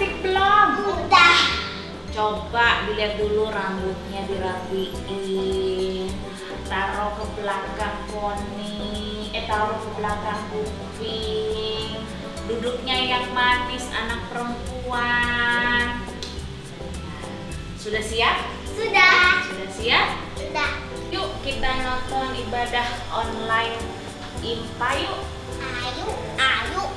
cantik belum? Udah. Coba dilihat dulu rambutnya dirapiin. Taruh ke belakang poni. Taruh ke belakang kuping. Duduknya yang manis anak perempuan. Sudah siap? Sudah. Sudah siap? Sudah. Yuk kita nonton ibadah online IMPA yuk. Ayo, ayo.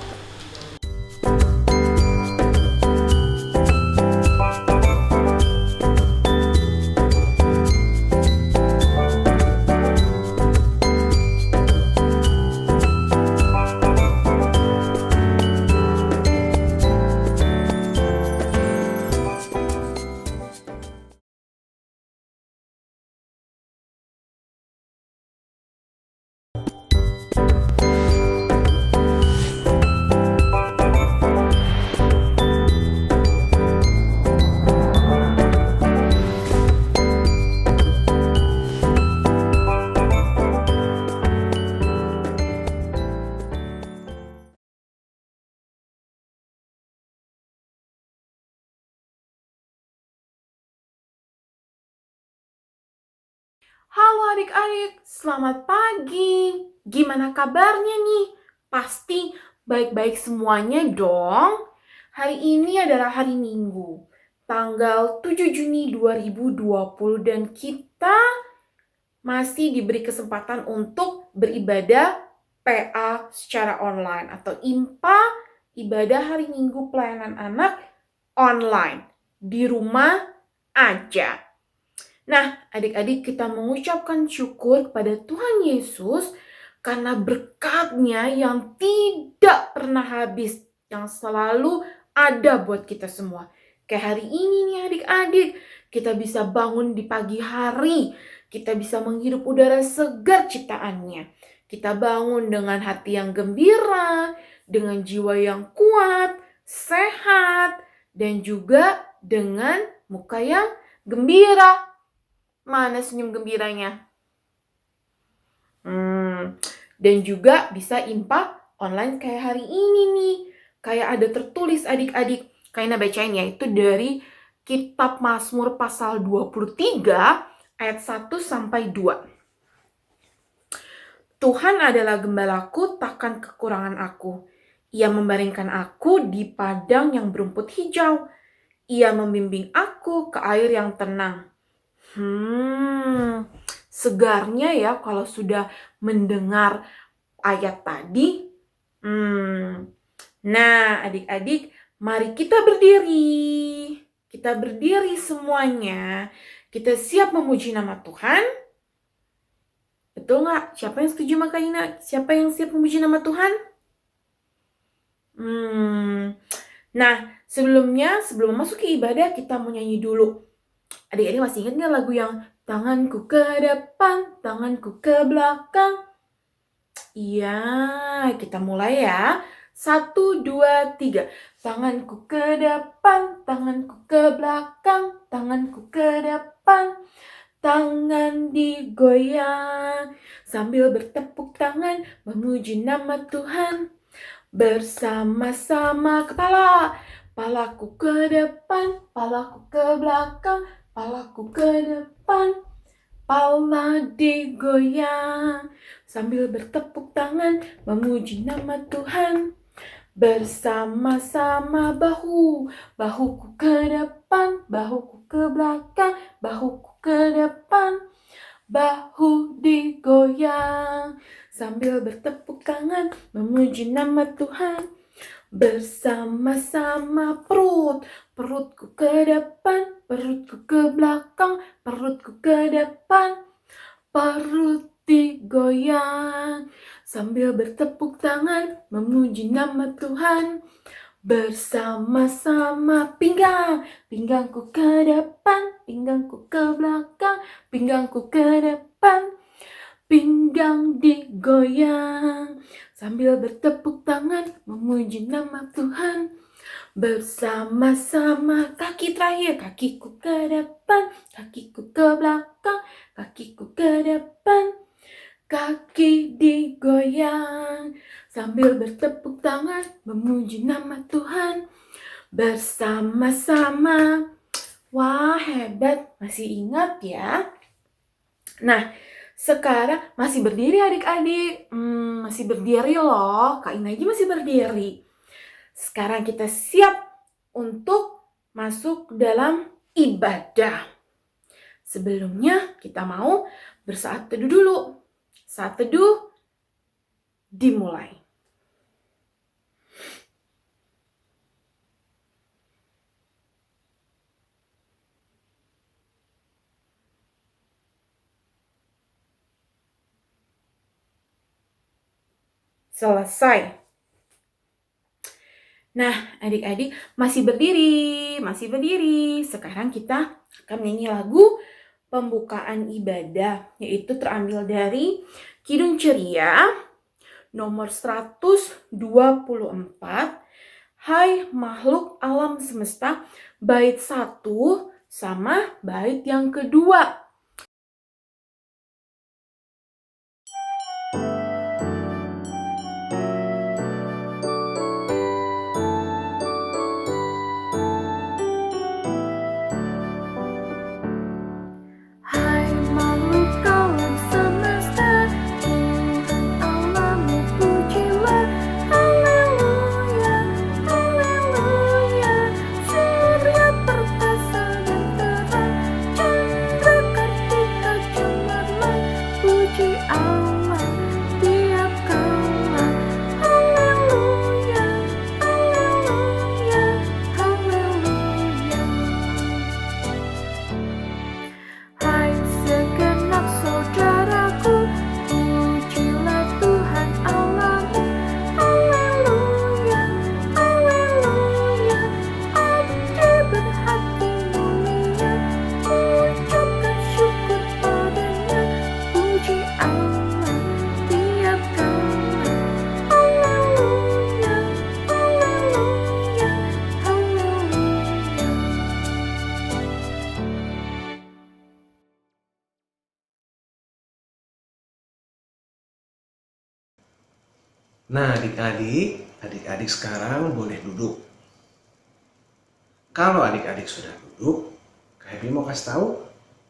Halo adik-adik, selamat pagi. Gimana kabarnya nih? Pasti baik-baik semuanya dong. Hari ini adalah hari Minggu, tanggal 7 Juni 2020 dan kita masih diberi kesempatan untuk beribadah PA secara online atau IMPA, ibadah hari Minggu pelayanan anak online di rumah aja. Nah, adik-adik kita mengucapkan syukur kepada Tuhan Yesus karena berkat-Nya yang tidak pernah habis, yang selalu ada buat kita semua. Kayak hari ini nih adik-adik, kita bisa bangun di pagi hari, kita bisa menghirup udara segar ciptaannya. Kita bangun dengan hati yang gembira, dengan jiwa yang kuat, sehat, dan juga dengan muka yang gembira. Mana senyum gembiranya? Dan juga bisa IMPA online kayak hari ini nih. Kayak ada tertulis adik-adik. Kayaknya bacain ya. Itu dari Kitab Mazmur pasal 23 ayat 1 sampai 2. Tuhan adalah gembalaku, takkan kekurangan aku. Ia membaringkan aku di padang yang berumput hijau. Ia membimbing aku ke air yang tenang. Segarnya ya kalau sudah mendengar ayat tadi. Nah, adik-adik, mari kita berdiri. Kita berdiri semuanya. Kita siap memuji nama Tuhan. Betul nggak? Siapa yang setuju makanya? Siapa yang siap memuji nama Tuhan? Nah, sebelum masuk ke ibadah, kita mau nyanyi dulu. Adik-adik masih ingat nggak lagu yang tanganku ke depan, tanganku ke belakang? Iya, kita mulai ya. 1, 2, 3. Tanganku ke depan, tanganku ke belakang, tanganku ke depan. Tangan digoyang sambil bertepuk tangan memuji nama Tuhan. Bersama-sama kepalaku ke depan, palaku ke belakang, palaku ke depan. Pala digoyang sambil bertepuk tangan memuji nama Tuhan. Bersama-sama bahuku ke depan, bahuku ke belakang, bahuku ke depan. Bahu digoyang sambil bertepuk tangan memuji nama Tuhan. Bersama-sama perutku ke depan, perutku ke belakang, perutku ke depan. Perut digoyang sambil bertepuk tangan memuji nama Tuhan. Bersama-sama pinggangku ke depan, pinggangku ke belakang, pinggangku ke depan. Pinggang digoyang sambil bertepuk tangan memuji nama Tuhan. Bersama-sama kaki terakhir, kakiku ke depan, kakiku ke belakang, kakiku ke depan. Kaki digoyang sambil bertepuk tangan memuji nama Tuhan. bersama-sama. Wah, hebat. Masih ingat ya? Nah, sekarang masih berdiri adik-adik. Masih berdiri loh. Kak Ina aja masih berdiri. Sekarang kita siap untuk masuk dalam ibadah. Sebelumnya kita mau bersaat teduh dulu. Saat teduh dimulai. Selesai. Nah, adik-adik masih berdiri. Sekarang kita akan nyanyi lagu pembukaan ibadah, yaitu terambil dari Kidung Ceria nomor 124. Hai makhluk alam semesta, bait 1 sama bait yang kedua. Nah, adik-adik sekarang boleh duduk. Kalau adik-adik sudah duduk, Kak Happy mau kasih tahu,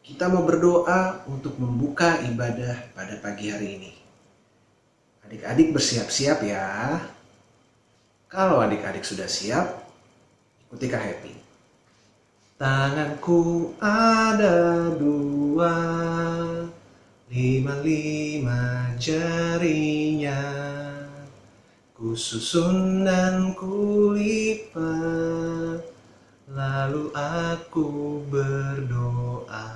kita mau berdoa untuk membuka ibadah pada pagi hari ini. Adik-adik bersiap-siap ya. Kalau adik-adik sudah siap, ikuti Kak Happy. Tanganku ada 2, 5 jarinya. Ku susun dan ku lipat, lalu aku berdoa.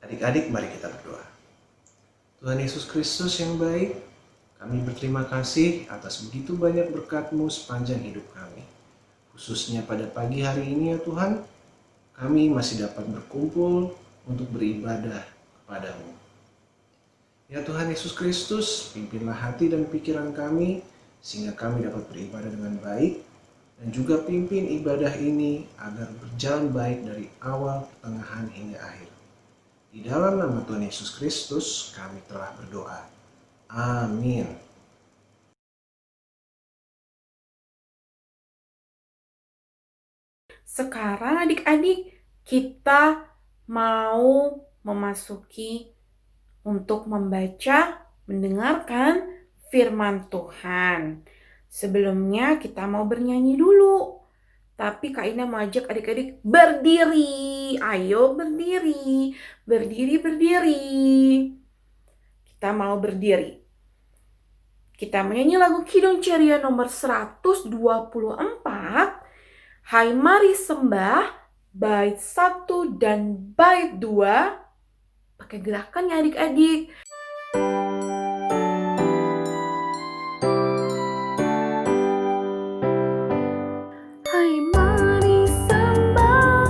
Adik-adik, mari kita berdoa. Tuhan Yesus Kristus yang baik, kami berterima kasih atas begitu banyak berkat-Mu sepanjang hidup kami. Khususnya pada pagi hari ini ya Tuhan, kami masih dapat berkumpul untuk beribadah kepadamu. Ya Tuhan Yesus Kristus, pimpinlah hati dan pikiran kami, sehingga kami dapat beribadah dengan baik, dan juga pimpin ibadah ini agar berjalan baik dari awal, pertengahan, hingga akhir. Di dalam nama Tuhan Yesus Kristus, kami telah berdoa. Amin. Sekarang adik-adik, kita mau memasuki untuk membaca, mendengarkan firman Tuhan. Sebelumnya kita mau bernyanyi dulu. Tapi Kak Ina mau ajak adik-adik berdiri. Ayo berdiri. Berdiri. Kita mau berdiri. Kita menyanyi lagu Kidung Ceria nomor 124. Hai mari sembah, bait 1 dan bait 2. Pakai gerakan ya adik-adik. Hai mari sembah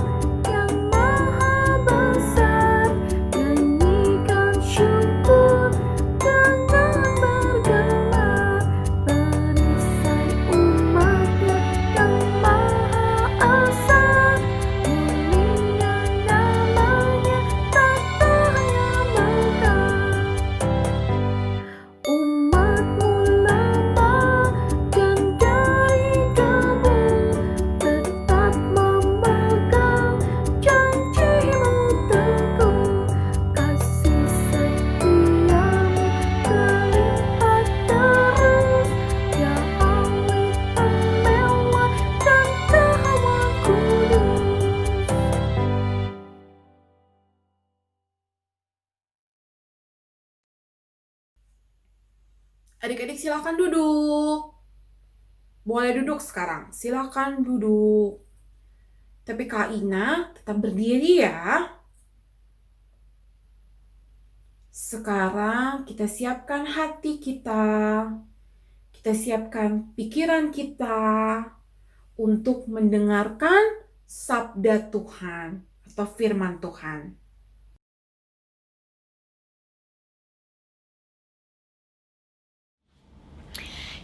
yang maha besar, nyanyikan syukur dengan bergelar, perisai umatnya yang maha esa, mulia namanya tak tanya megah. Adik-adik silakan duduk. Boleh duduk sekarang, silakan duduk. Tapi Kak Ina tetap berdiri ya. Sekarang kita siapkan hati kita siapkan pikiran kita untuk mendengarkan sabda Tuhan atau firman Tuhan.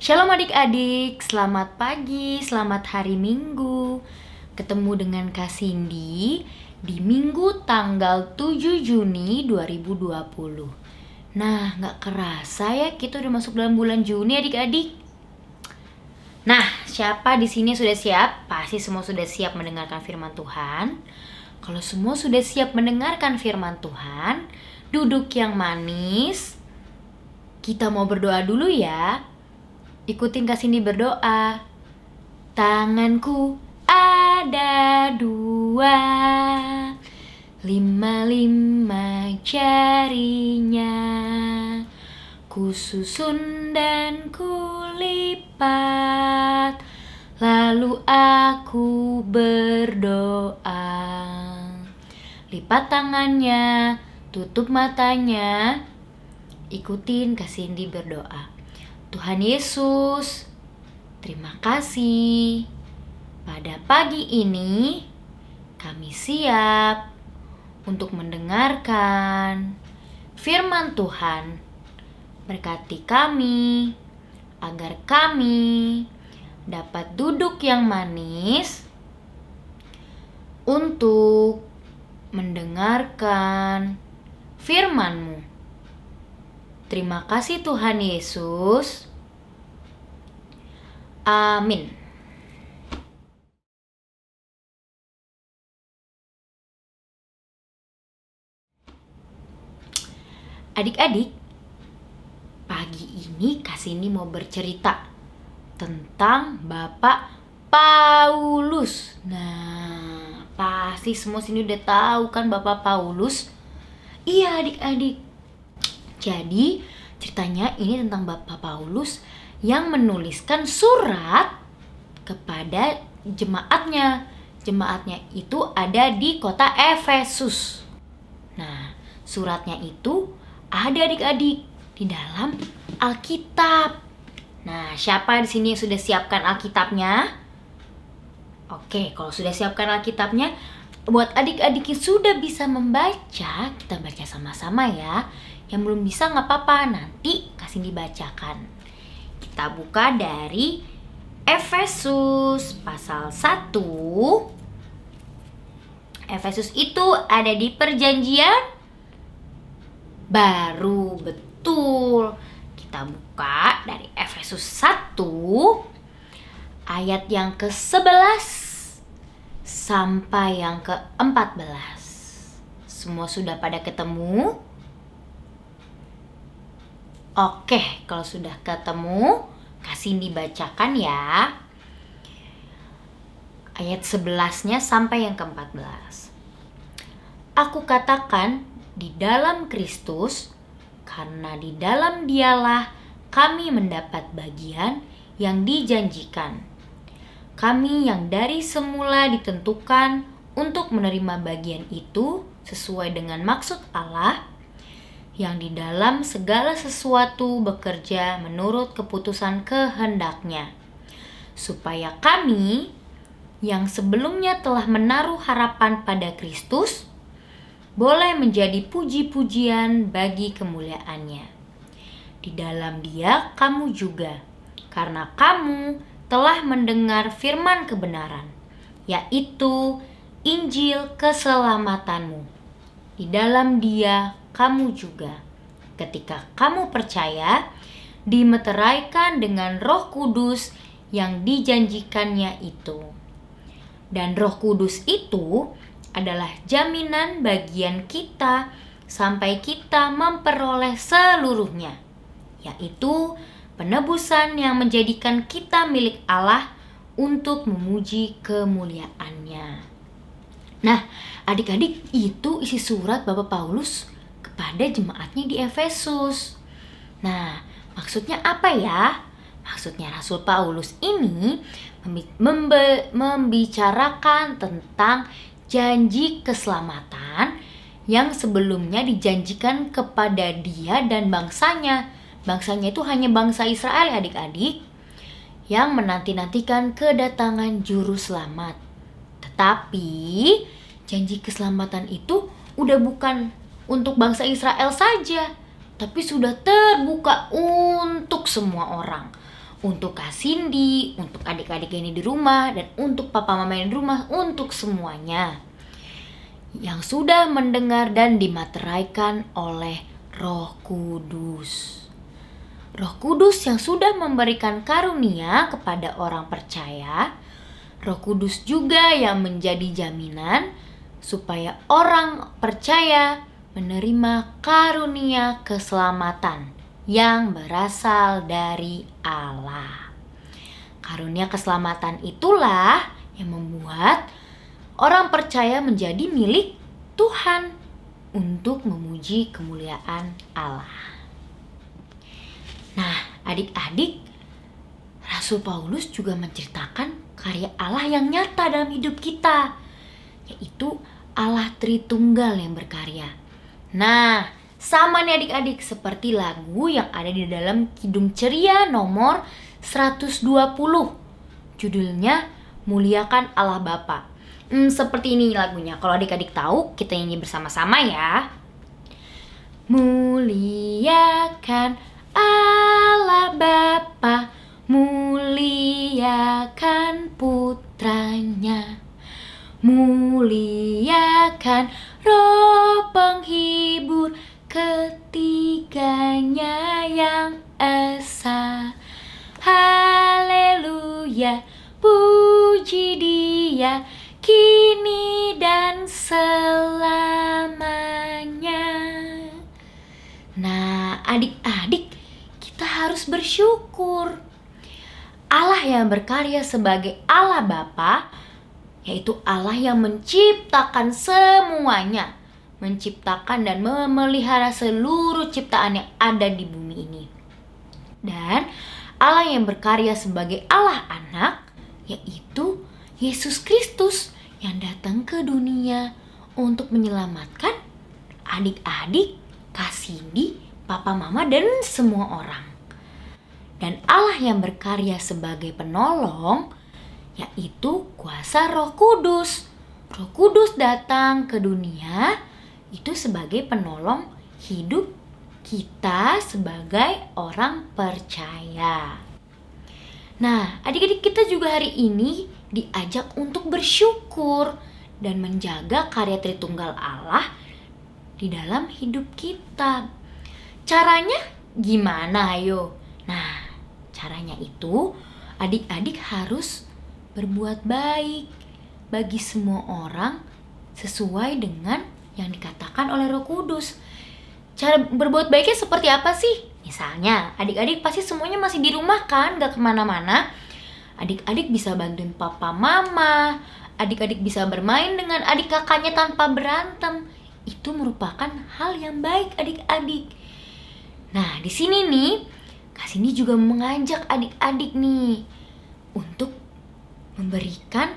Shalom adik-adik, selamat pagi, selamat hari Minggu. Ketemu dengan Kak Cindy di Minggu tanggal 7 Juni 2020. Nah, gak kerasa ya kita udah masuk dalam bulan Juni adik-adik. Nah, siapa di sini sudah siap? Pasti semua sudah siap mendengarkan firman Tuhan. Kalau semua sudah siap mendengarkan firman Tuhan, duduk yang manis. Kita mau berdoa dulu ya. Ikutin Kak Cindy berdoa. Tanganku ada 2, 5 jarinya, kususun dan kulipat, lalu aku berdoa. Lipat tangannya, tutup matanya, ikutin Kak Cindy berdoa. Tuhan Yesus, terima kasih. Pada pagi ini kami siap untuk mendengarkan firman Tuhan. Berkati kami agar kami dapat duduk yang manis untuk mendengarkan firman-Mu. Terima kasih Tuhan Yesus. Amin. Adik-adik, pagi ini Kak Cindy mau bercerita tentang Bapak Paulus. Nah, pasti semua sini udah tahu kan Bapak Paulus? Iya adik-adik. Jadi ceritanya ini tentang Bapak Paulus yang menuliskan surat kepada jemaatnya. Jemaatnya itu ada di kota Efesus. Nah, suratnya itu ada adik-adik di dalam Alkitab. Nah, siapa di sini yang sudah siapkan Alkitabnya? Oke, kalau sudah siapkan Alkitabnya, buat adik-adik yang sudah bisa membaca, kita baca sama-sama ya. Yang belum bisa nggak apa-apa, nanti kasih dibacakan. Kita buka dari Efesus pasal 1. Efesus itu ada di perjanjian baru, betul. Kita buka dari Efesus 1 ayat yang ke-11 sampai yang ke-14. Semua sudah pada ketemu? Oke, kalau sudah ketemu, kasih dibacakan ya. Ayat 11-nya sampai yang ke-14. Aku katakan di dalam Kristus, karena di dalam Dialah kami mendapat bagian yang dijanjikan. Kami yang dari semula ditentukan untuk menerima bagian itu sesuai dengan maksud Allah, yang di dalam segala sesuatu bekerja menurut keputusan kehendak-Nya, supaya kami yang sebelumnya telah menaruh harapan pada Kristus boleh menjadi puji-pujian bagi kemuliaan-Nya. Di dalam Dia kamu juga, karena kamu telah mendengar firman kebenaran, yaitu Injil keselamatanmu. Di dalam Dia kamu juga, ketika kamu percaya, dimeteraikan dengan Roh Kudus yang dijanjikannya itu. Dan Roh Kudus itu adalah jaminan bagian kita sampai kita memperoleh seluruhnya, yaitu penebusan yang menjadikan kita milik Allah untuk memuji kemuliaan-Nya. Nah, adik-adik, itu isi surat Bapak Paulus kepada jemaatnya di Efesus. Nah, Maksudnya apa ya? Maksudnya Rasul Paulus ini membicarakan tentang janji keselamatan yang sebelumnya dijanjikan kepada dia dan bangsanya. Bangsanya itu hanya bangsa Israel ya adik-adik, yang menanti-nantikan kedatangan juru selamat. Tetapi janji keselamatan itu udah bukan untuk bangsa Israel saja, tapi sudah terbuka untuk semua orang. Untuk Kak Cindy, untuk adik-adik ini di rumah, dan untuk papa mama yang di rumah, untuk semuanya. Yang sudah mendengar dan dimateraikan oleh Roh Kudus. Roh Kudus yang sudah memberikan karunia kepada orang percaya. Roh Kudus juga yang menjadi jaminan supaya orang percaya menerima karunia keselamatan yang berasal dari Allah. Karunia keselamatan itulah yang membuat orang percaya menjadi milik Tuhan untuk memuji kemuliaan Allah. Nah, adik-adik, Rasul Paulus juga menceritakan karya Allah yang nyata dalam hidup kita, yaitu Allah Tritunggal yang berkarya. Nah, sama nih adik-adik seperti lagu yang ada di dalam Kidung Ceria nomor 120. Judulnya Muliakan Allah Bapa. Seperti ini lagunya. Kalau adik-adik tahu, kita nyanyi bersama-sama ya. Muliakan Allah Bapa, muliakan putranya, muliakan Roh penghibur ketiganya yang esa. Haleluya, puji Dia kini dan selamanya. Nah, adik-adik, kita harus bersyukur. Allah yang berkarya sebagai Allah Bapa, yaitu Allah yang menciptakan semuanya, menciptakan dan memelihara seluruh ciptaan yang ada di bumi ini. Dan Allah yang berkarya sebagai Allah Anak, yaitu Yesus Kristus yang datang ke dunia untuk menyelamatkan adik-adik, Kak Cindy, papa mama, dan semua orang. Dan Allah yang berkarya sebagai penolong, yaitu kuasa Roh Kudus. Roh Kudus datang ke dunia itu sebagai penolong hidup kita sebagai orang percaya. Nah, adik-adik kita juga hari ini diajak untuk bersyukur dan menjaga karya Tritunggal Allah di dalam hidup kita. Caranya gimana ayo? Nah, caranya itu adik-adik harus berbuat baik bagi semua orang sesuai dengan yang dikatakan oleh Roh Kudus. Cara berbuat baiknya seperti apa sih? Misalnya, adik-adik pasti semuanya masih di rumah kan, gak kemana-mana. Adik-adik bisa bantuin papa mama, adik-adik bisa bermain dengan adik kakaknya tanpa berantem. Itu merupakan hal yang baik adik-adik. Nah, di sini nih, Kak Cindy juga mengajak adik-adik nih untuk memberikan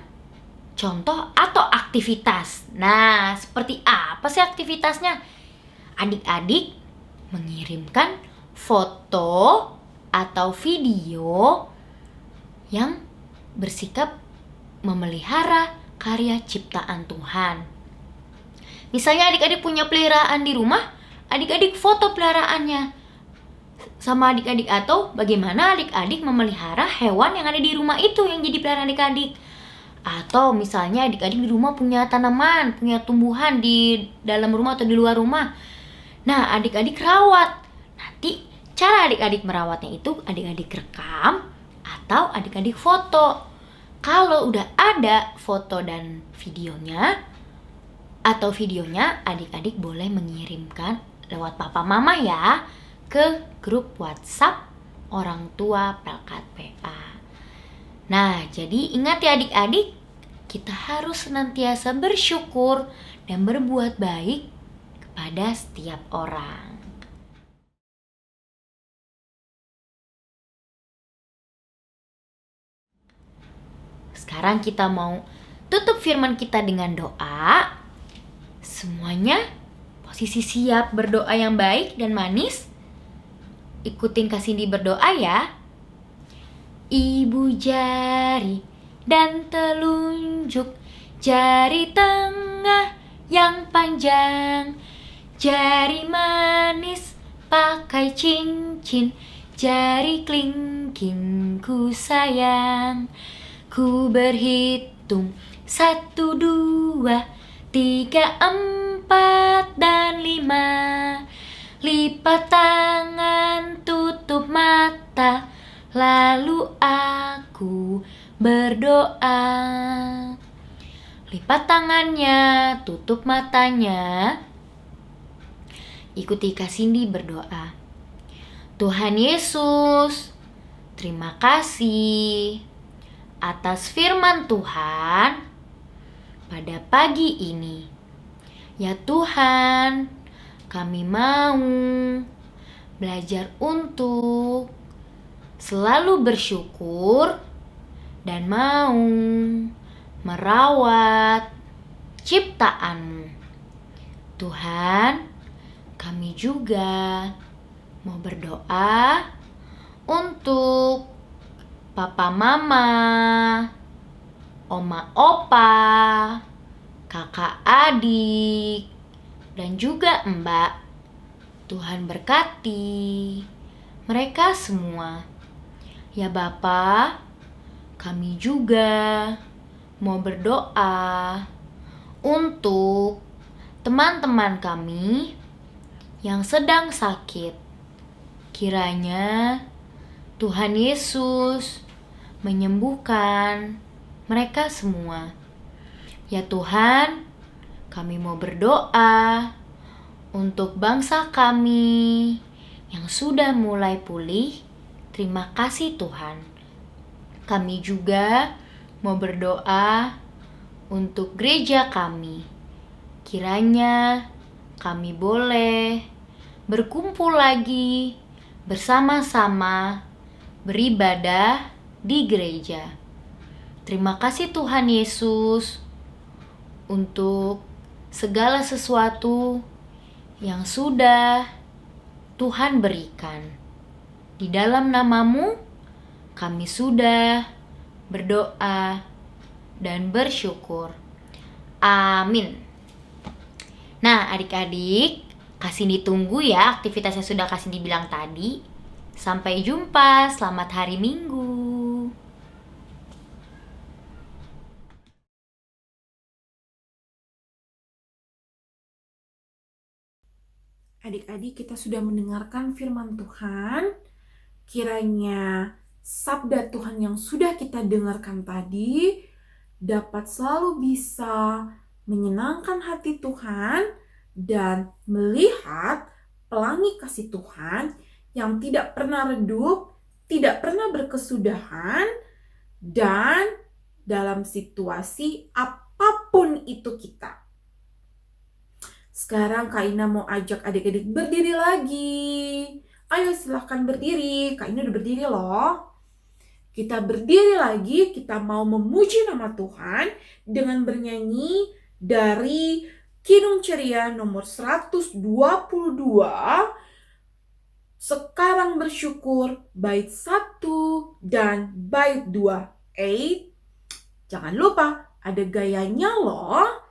contoh atau aktivitas. Nah, seperti apa sih aktivitasnya? Adik-adik mengirimkan foto atau video yang bersikap memelihara karya ciptaan Tuhan. Misalnya adik-adik punya peliharaan di rumah, adik-adik foto peliharaannya sama adik-adik, atau bagaimana adik-adik memelihara hewan yang ada di rumah itu yang jadi peliharaan adik-adik. Atau misalnya adik-adik di rumah punya tanaman, punya tumbuhan di dalam rumah atau di luar rumah. Nah, adik-adik rawat. Nanti cara adik-adik merawatnya itu adik-adik rekam atau adik-adik foto. Kalau udah ada foto dan videonya atau videonya, adik-adik boleh mengirimkan lewat papa mama ya ke grup WhatsApp orang tua Pelkat PA. Nah, jadi ingat ya adik-adik, kita harus senantiasa bersyukur dan berbuat baik kepada setiap orang. sekarang kita mau tutup firman kita dengan doa. Semuanya posisi siap berdoa yang baik dan manis. Ikutin Kak Cindy berdoa ya. Ibu jari dan telunjuk, jari tengah yang panjang, jari manis pakai cincin, jari kelingking ku sayang. Ku berhitung 1, 2, 3, 4, dan 5. Lipat tangan, tutup mata, lalu aku berdoa. Lipat tangannya, tutup matanya. Ikuti Kak Cindy berdoa. Tuhan Yesus, terima kasih atas firman Tuhan pada pagi ini. Ya Tuhan, kami mau belajar untuk selalu bersyukur dan mau merawat ciptaan-Mu. Tuhan, kami juga mau berdoa untuk papa mama, oma opa, kakak adik, dan juga mbak. Tuhan berkati mereka semua. Ya Bapa, kami juga mau berdoa untuk teman-teman kami yang sedang sakit. Kiranya Tuhan Yesus menyembuhkan mereka semua. Ya Tuhan, kami mau berdoa untuk bangsa kami yang sudah mulai pulih. Terima kasih Tuhan. Kami juga mau berdoa untuk gereja kami. Kiranya kami boleh berkumpul lagi bersama-sama beribadah di gereja. Terima kasih Tuhan Yesus untuk segala sesuatu yang sudah Tuhan berikan. Di dalam nama-Mu kami sudah berdoa dan bersyukur. Amin. Nah adik-adik, Kak Cindy tunggu ya aktivitas yang sudah Kak Cindy bilang tadi. Sampai jumpa, selamat hari Minggu. Adik-adik, kita sudah mendengarkan firman Tuhan. Kiranya sabda Tuhan yang sudah kita dengarkan tadi dapat selalu bisa menyenangkan hati Tuhan dan melihat pelangi kasih Tuhan yang tidak pernah redup, tidak pernah berkesudahan, dan dalam situasi apapun itu kita. Sekarang Kak Ina mau ajak adik-adik berdiri lagi. Ayo silahkan berdiri. Kak Ina udah berdiri loh. Kita berdiri lagi, kita mau memuji nama Tuhan dengan bernyanyi dari Kidung Ceria nomor 122. Sekarang bersyukur, bait 1 dan bait 2. Jangan lupa ada gayanya loh.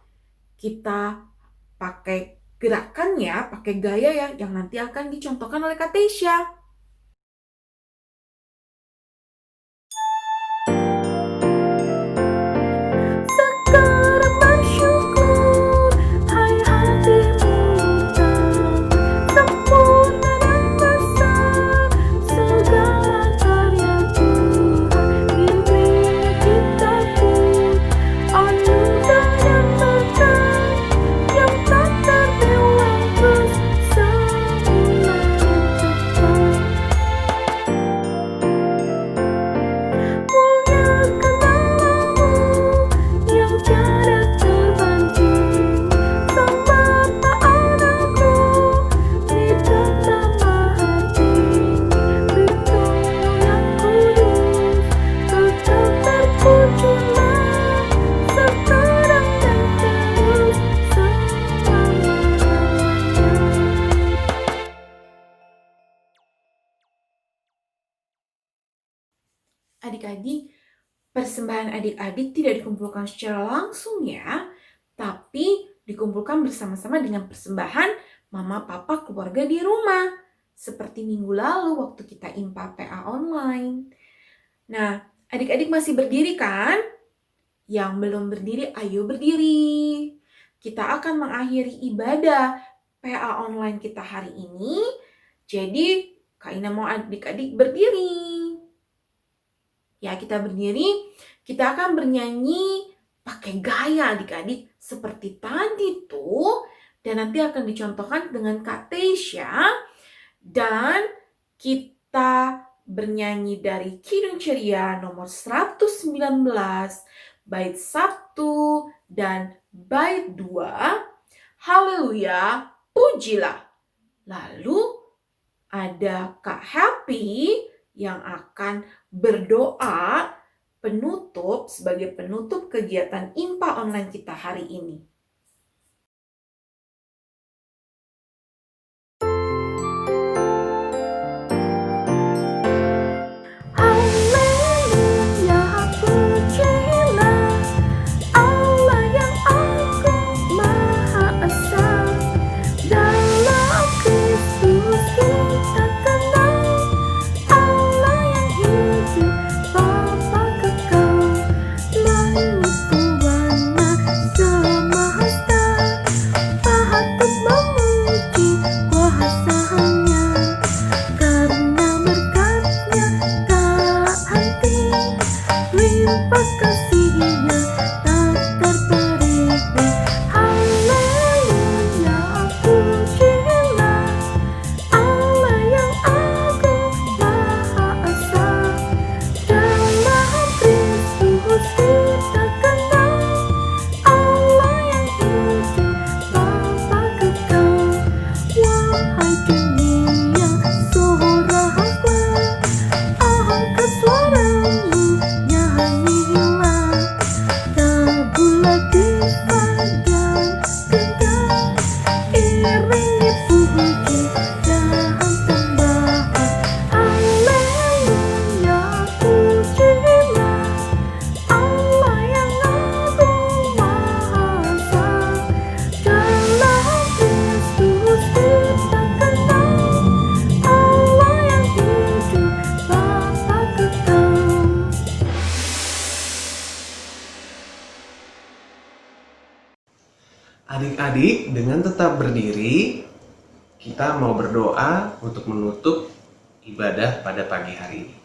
Kita pakai gerakannya, pakai gaya ya yang nanti akan dicontohkan oleh Kak Tesya. Sekarang bersyukur, hai hatimu sempurna dan besar segala karya Tuhan. Mimpinya kita pun anugerah yang kekal yang tak terlewat semula dan cepat. adik-adik, persembahan adik-adik tidak dikumpulkan secara langsung ya, tapi dikumpulkan bersama-sama dengan persembahan mama, papa, keluarga di rumah. Seperti minggu lalu waktu kita IMPA PA online. Nah, adik-adik masih berdiri kan? Yang belum berdiri, ayo berdiri. Kita akan mengakhiri ibadah PA online kita hari ini. Jadi, Kak Ina mau adik-adik berdiri. Ya, kita berdiri. Kita akan bernyanyi pakai gaya adik-adik seperti tadi tuh. Dan nanti akan dicontohkan dengan Kak Teisha. Dan kita bernyanyi dari Kidung Ceria nomor 119, bait 1 dan bait 2. Haleluya, pujilah. Lalu ada Kak Happy yang akan berdoa penutup sebagai penutup kegiatan IMPA online kita hari ini. Adik-adik, dengan tetap berdiri, kita mau berdoa untuk menutup ibadah pada pagi hari ini.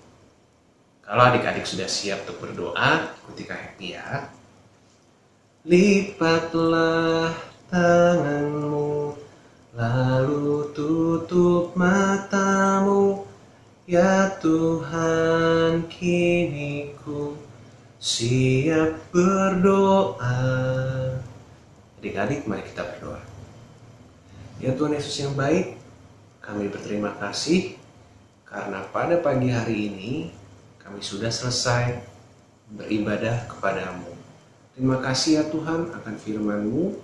Kalau adik-adik sudah siap untuk berdoa, ikuti Kak Happy ya. Lipatlah tanganmu, lalu tutup matamu, ya Tuhan, kini ku siap berdoa. Adik-adik, mari kita berdoa. Ya Tuhan Yesus yang baik, kami berterima kasih karena pada pagi hari ini kami sudah selesai beribadah kepadamu. Terima kasih ya Tuhan akan firman-Mu.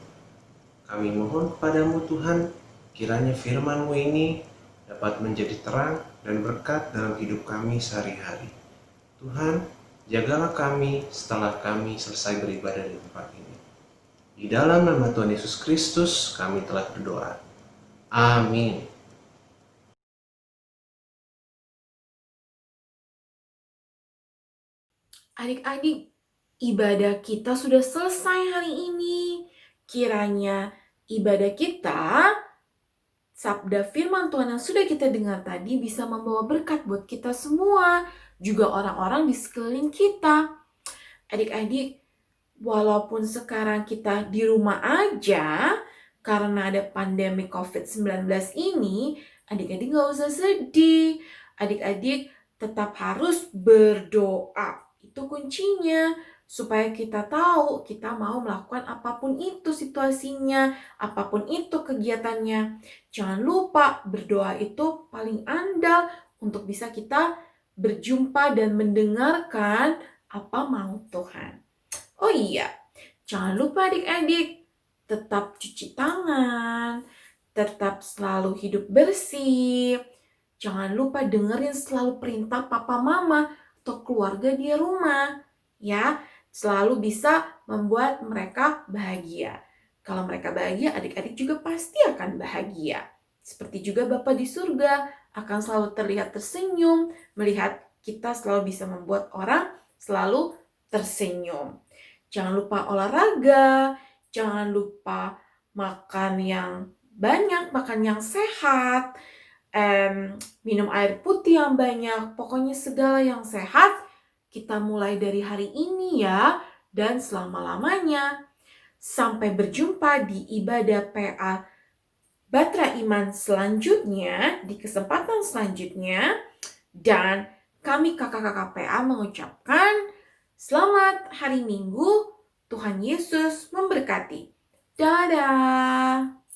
Kami mohon kepadamu Tuhan, kiranya firman-Mu ini dapat menjadi terang dan berkat dalam hidup kami sehari-hari. Tuhan, jagalah kami setelah kami selesai beribadah di tempat ini. Di dalam nama Tuhan Yesus Kristus kami telah berdoa. Amin. Adik-adik, ibadah kita sudah selesai hari ini. Kiranya ibadah kita, sabda firman Tuhan yang sudah kita dengar tadi bisa membawa berkat buat kita semua, juga orang-orang di sekeliling kita. Adik-adik, walaupun sekarang kita di rumah aja, karena ada pandemi COVID-19 ini, adik-adik gak usah sedih. Adik-adik tetap harus berdoa. Itu kuncinya. Supaya kita tahu kita mau melakukan apapun itu situasinya, apapun itu kegiatannya. Jangan lupa berdoa itu paling andal untuk bisa kita berjumpa dan mendengarkan apa mau Tuhan. Oh iya, jangan lupa adik-adik, tetap cuci tangan, tetap selalu hidup bersih. Jangan lupa dengerin selalu perintah papa mama, atau keluarga di rumah. Ya, selalu bisa membuat mereka bahagia. Kalau mereka bahagia, adik-adik juga pasti akan bahagia. Seperti juga Bapa di surga akan selalu terlihat tersenyum, melihat kita selalu bisa membuat orang selalu tersenyum. Jangan lupa olahraga, jangan lupa makan yang banyak, makan yang sehat, minum air putih yang banyak, pokoknya segala yang sehat. Kita mulai dari hari ini ya, dan selama-lamanya. Sampai berjumpa di ibadah PA Batra Iman selanjutnya, di kesempatan selanjutnya. Dan kami kakak-kakak PA mengucapkan selamat hari Minggu, Tuhan Yesus memberkati. Dadah!